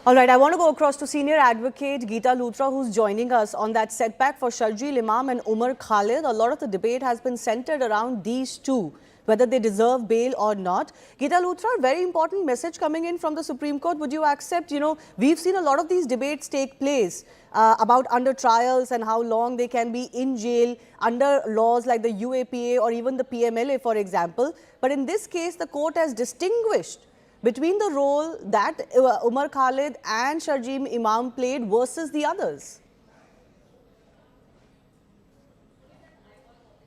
All right, I want to go across to senior advocate Geeta Luthra, who's joining us on that setback for Sharjeel Imam and Umar Khalid. A lot of the debate has been centered around these two, whether they deserve bail or not. Geeta Luthra, very important message coming in from the Supreme Court. Would you accept, we've seen a lot of these debates take place about under trials and how long they can be in jail under laws like the UAPA or even the PMLA, for example. But in this case, the court has distinguished between the role that Umar Khalid and Sharjeel Imam played versus the others?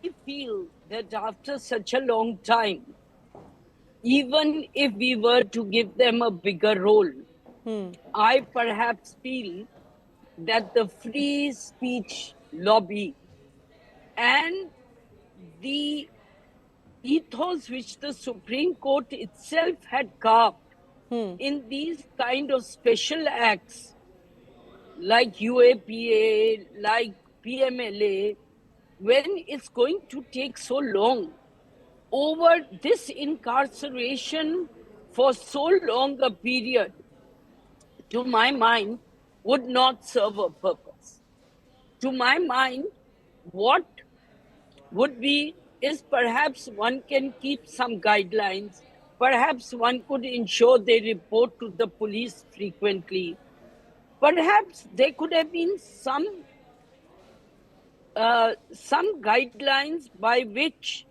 I feel that after such a long time, even if we were to give them a bigger role, I perhaps feel that the free speech lobby and the ethos which the Supreme Court itself had carved in these kind of special acts like UAPA, like PMLA, when it's going to take so long over this incarceration for so long a period, to my mind, would not serve a purpose. To my mind, what would be is perhaps one can keep some guidelines. Perhaps one could ensure they report to the police frequently. Perhaps there could have been some guidelines by which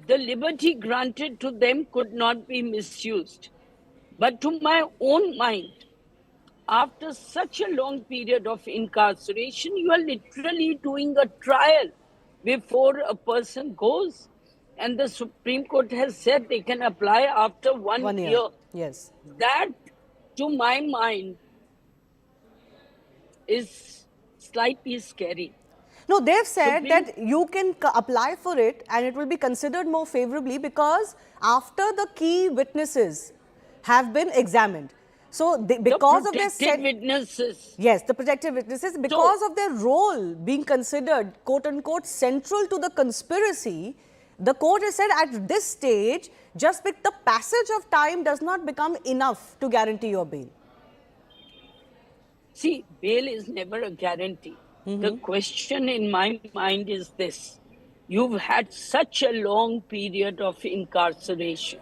the liberty granted to them could not be misused. But to my own mind, after such a long period of incarceration, you are literally doing a trial before a person goes. And the Supreme Court has said they can apply after 1 1 year. year. Yes. That, to my mind, is slightly scary. No, they've said that you can apply for it and it will be considered more favorably because after the key witnesses have been examined. So, because of their witnesses. Yes, the protected witnesses, because of their role being considered quote unquote central to the conspiracy, the court has said at this stage, just with the passage of time does not become enough to guarantee your bail. See, bail is never a guarantee. The question in my mind is this. You've had such a long period of incarceration.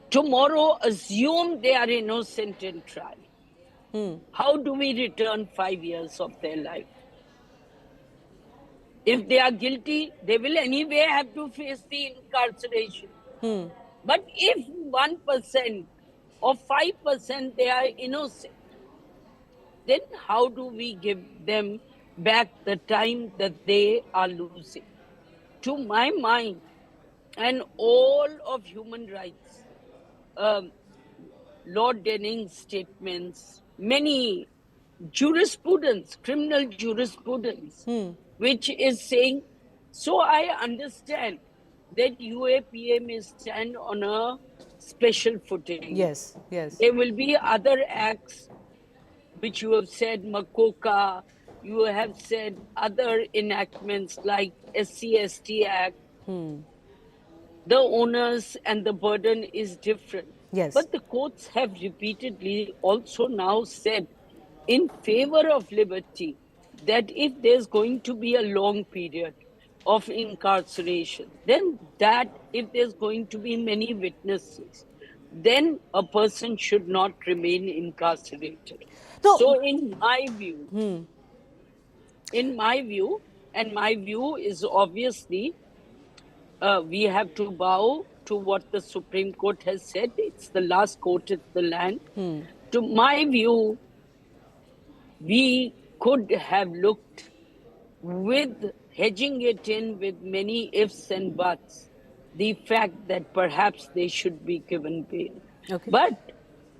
Tomorrow, assume they are innocent in trial. How do we return 5 years of their life? If they are guilty, they will anyway have to face the incarceration. But if 1% or 5% they are innocent, then how do we give them back the time that they are losing? To my mind, and all of human rights, Lord Denning's statements, many jurisprudence, criminal jurisprudence, which is saying, so I understand that UAPA may stand on a special footing. Yes, yes. There will be other acts which you have said, Makoka, you have said other enactments like SC/ST Act. The onus and the burden is different. Yes. But the courts have repeatedly also now said in favor of liberty that if there's going to be a long period of incarceration, then that if there's going to be many witnesses, then a person should not remain incarcerated. So in my view, and my view is obviously we have to bow to what the Supreme Court has said. It's the last court in the land. To my view, we could have looked with hedging it in with many ifs and buts, the fact that perhaps they should be given bail. Okay. But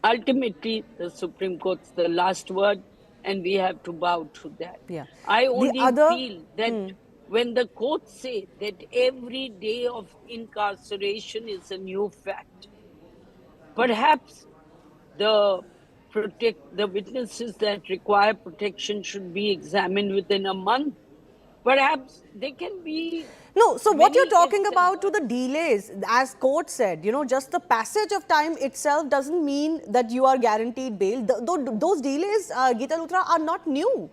ultimately, the Supreme Court's the last word, and we have to bow to that. Yeah. I only feel that when the courts say that every day of incarceration is a new fact, perhaps the witnesses that require protection should be examined within a month. Perhaps they can be. No, so what you're many talking ifs and about to buts. the delays, as court said, just the passage of time itself doesn't mean that you are guaranteed bail. Those delays, Geeta Luthra, are not new.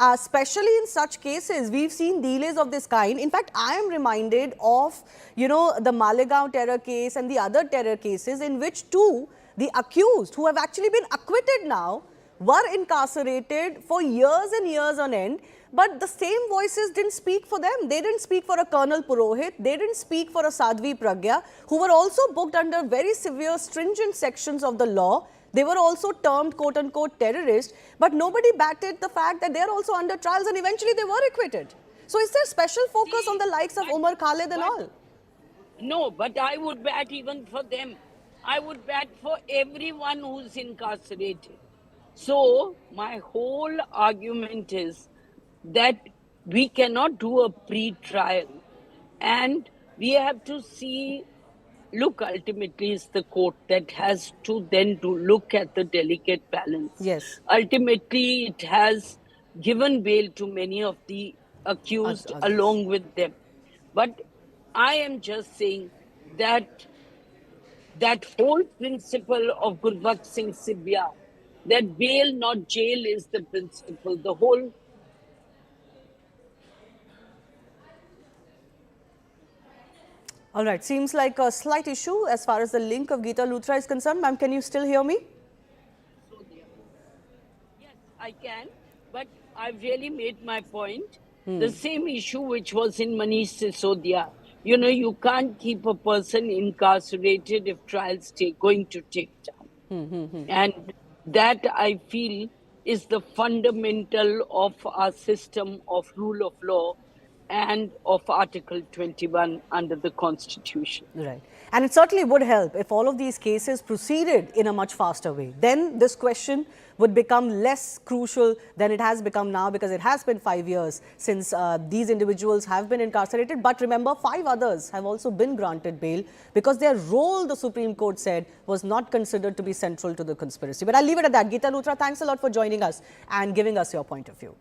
Especially in such cases, we've seen delays of this kind. In fact, I am reminded of, the Malegaon terror case and the other terror cases in which the accused who have actually been acquitted now were incarcerated for years and years on end. But the same voices didn't speak for them. They didn't speak for a Colonel Purohit. They didn't speak for a Sadhvi Pragya, who were also booked under very severe, stringent sections of the law. They were also termed, quote unquote, terrorists. But nobody batted the fact that they're also under trials and eventually they were acquitted. So is there special focus on the likes of Umar Khalid and all? No, but I would bat even for them. I would bat for everyone who's incarcerated. So, my whole argument is that we cannot do a pre-trial and we have to see, look, ultimately it's the court that has to then to look at the delicate balance. Yes. Ultimately, it has given bail to many of the accused Others. along with them. But I am just saying that that whole principle of Gurbakht Singh Sibya, that bail, not jail, is the principle. The whole. All right, seems like a slight issue as far as the link of Geeta Luthra is concerned. Ma'am, can you still hear me? Yes, I can, but I've really made my point. The same issue which was in Manish Sisodia. You can't keep a person incarcerated if trials going to take time. And that, I feel, is the fundamental of our system of rule of law and of Article 21 under the Constitution. Right. And it certainly would help if all of these cases proceeded in a much faster way. Then this question would become less crucial than it has become now, because it has been 5 years since these individuals have been incarcerated. But remember, 5 others have also been granted bail because their role, the Supreme Court said, was not considered to be central to the conspiracy. But I'll leave it at that. Geeta Luthra, thanks a lot for joining us and giving us your point of view.